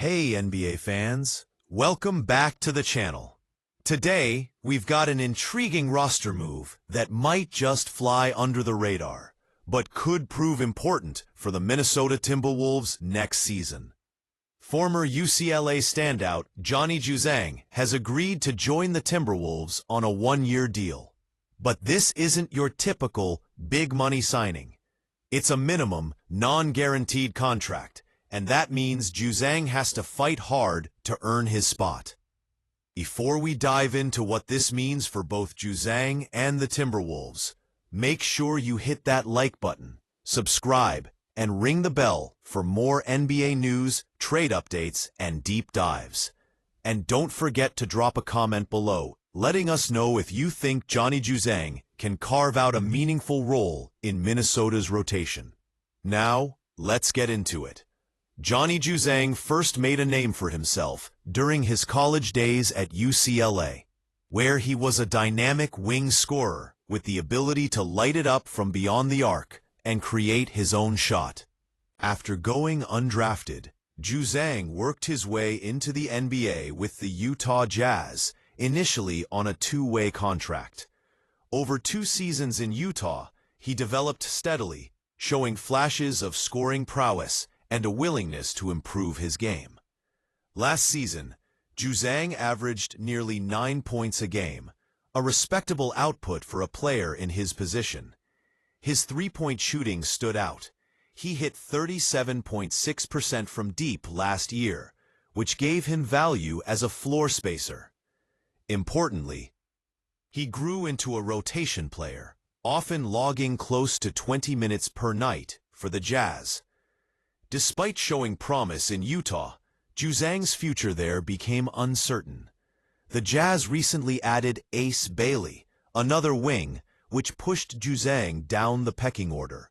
Hey NBA fans, welcome back to the channel. Today, we've got an intriguing roster move that might just fly under the radar, but could prove important for the Minnesota Timberwolves next season. Former UCLA standout Johnny Juzang has agreed to join the Timberwolves on a one-year deal. But this isn't your typical big money signing. It's a minimum, non-guaranteed contract, and that means Juzang has to fight hard to earn his spot. Before we dive into what this means for both Juzang and the Timberwolves, make sure you hit that like button, subscribe, and ring the bell for more NBA news, trade updates, and deep dives. And don't forget to drop a comment below, letting us know if you think Johnny Juzang can carve out a meaningful role in Minnesota's rotation. Now, let's get into it. Johnny Juzang first made a name for himself during his college days at UCLA, where he was a dynamic wing scorer with the ability to light it up from beyond the arc and create his own shot. After going undrafted, Juzang worked his way into the NBA with the Utah Jazz, initially on a two-way contract. Over 2 seasons in Utah, he developed steadily, showing flashes of scoring prowess and a willingness to improve his game. Last season, Juzang averaged nearly 9 points a game, a respectable output for a player in his position. His three-point shooting stood out. He hit 37.6% from deep last year, which gave him value as a floor spacer. Importantly, he grew into a rotation player, often logging close to 20 minutes per night for the Jazz. Despite showing promise in Utah, Juzang's future there became uncertain. The Jazz recently added Ace Bailey, another wing, which pushed Juzang down the pecking order.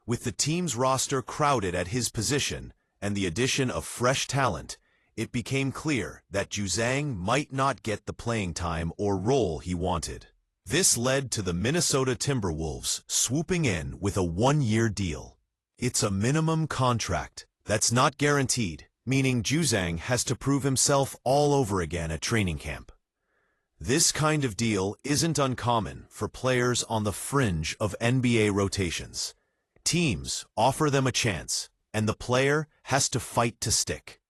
With the team's roster crowded at his position and the addition of fresh talent, it became clear that Juzang might not get the playing time or role he wanted. This led to the Minnesota Timberwolves swooping in with a one-year deal. It's a minimum contract that's not guaranteed, meaning Juzang has to prove himself all over again at training camp. This kind of deal isn't uncommon for players on the fringe of NBA rotations. Teams offer them a chance, and the player has to fight to stick.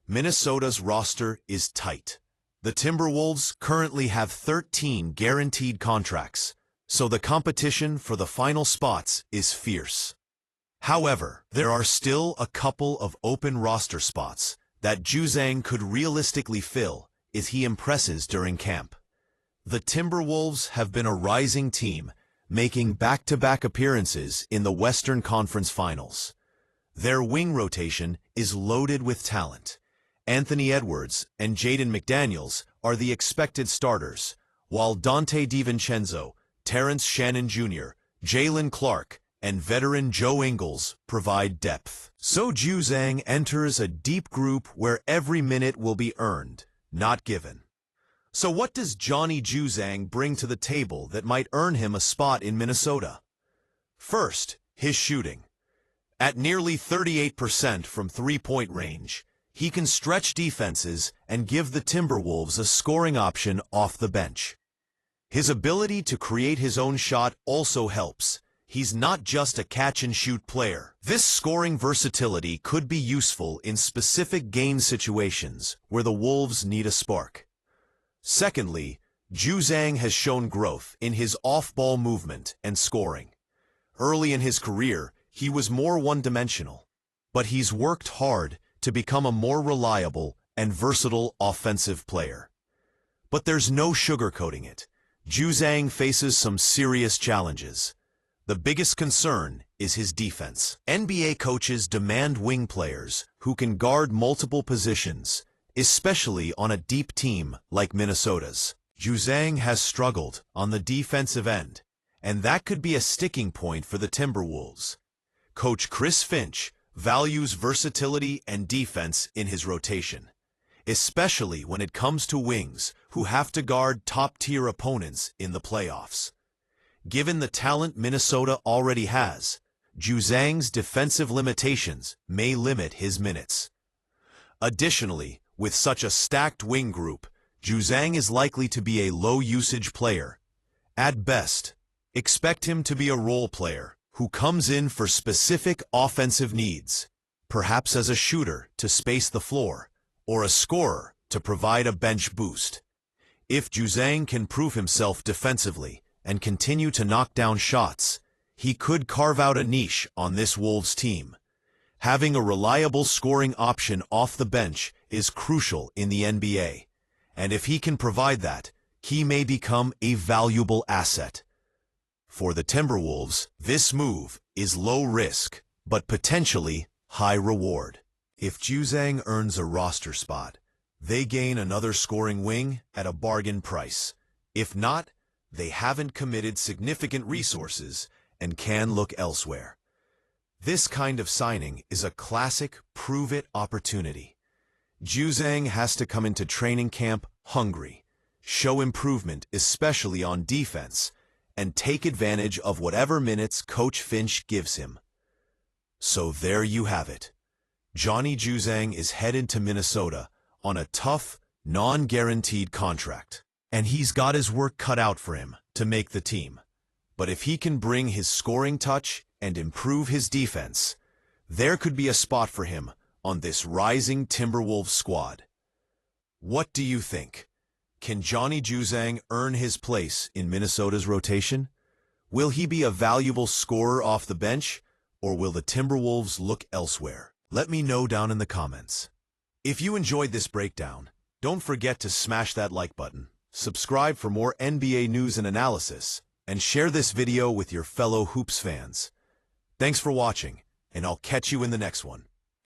Minnesota's roster is tight. The Timberwolves currently have 13 guaranteed contracts, so the competition for the final spots is fierce. However, there are still a couple of open roster spots that Juzang could realistically fill if he impresses during camp. The Timberwolves have been a rising team, making back-to-back appearances in the Western Conference Finals. Their wing rotation is loaded with talent. Anthony Edwards and Jaden McDaniels are the expected starters, while Dante DiVincenzo, Terrence Shannon Jr., Jalen Clark, and veteran Joe Ingles provide depth. So Juzang enters a deep group where every minute will be earned, not given. So what does Johnny Juzang bring to the table that might earn him a spot in Minnesota? First, his shooting. At nearly 38% from three-point range, he can stretch defenses and give the Timberwolves a scoring option off the bench. His ability to create his own shot also helps. He's not just a catch-and-shoot player. This scoring versatility could be useful in specific game situations where the Wolves need a spark. Secondly, Juzang has shown growth in his off-ball movement and scoring. Early in his career, he was more one-dimensional, but he's worked hard to become a more reliable and versatile offensive player. But there's no sugarcoating it. Juzang faces some serious challenges. The biggest concern is his defense. NBA coaches demand wing players who can guard multiple positions, especially on a deep team like Minnesota's. Juzang has struggled on the defensive end, and that could be a sticking point for the Timberwolves. Coach Chris Finch values versatility and defense in his rotation, especially when it comes to wings who have to guard top-tier opponents in the playoffs. Given the talent Minnesota already has, Juzang's defensive limitations may limit his minutes. Additionally, with such a stacked wing group, Juzang is likely to be a low-usage player. At best, expect him to be a role player who comes in for specific offensive needs, perhaps as a shooter to space the floor, or a scorer to provide a bench boost. If Juzang can prove himself defensively and continue to knock down shots, he could carve out a niche on this Wolves team. Having a reliable scoring option off the bench is crucial in the NBA, and if he can provide that, he may become a valuable asset. For the Timberwolves, this move is low risk, but potentially high reward. If Juzang earns a roster spot, they gain another scoring wing at a bargain price. If not, they haven't committed significant resources and can look elsewhere. This kind of signing is a classic prove-it opportunity. Juzang has to come into training camp hungry, show improvement especially on defense, and take advantage of whatever minutes Coach Finch gives him. So there you have it. Johnny Juzang is headed to Minnesota on a tough, non-guaranteed contract, and he's got his work cut out for him to make the team. But if he can bring his scoring touch and improve his defense, there could be a spot for him on this rising Timberwolves squad. What do you think? Can Johnny Juzang earn his place in Minnesota's rotation? Will he be a valuable scorer off the bench, or will the Timberwolves look elsewhere? Let me know down in the comments. If you enjoyed this breakdown, don't forget to smash that like button, subscribe for more NBA news and analysis, and share this video with your fellow Hoops fans. Thanks for watching, and I'll catch you in the next one.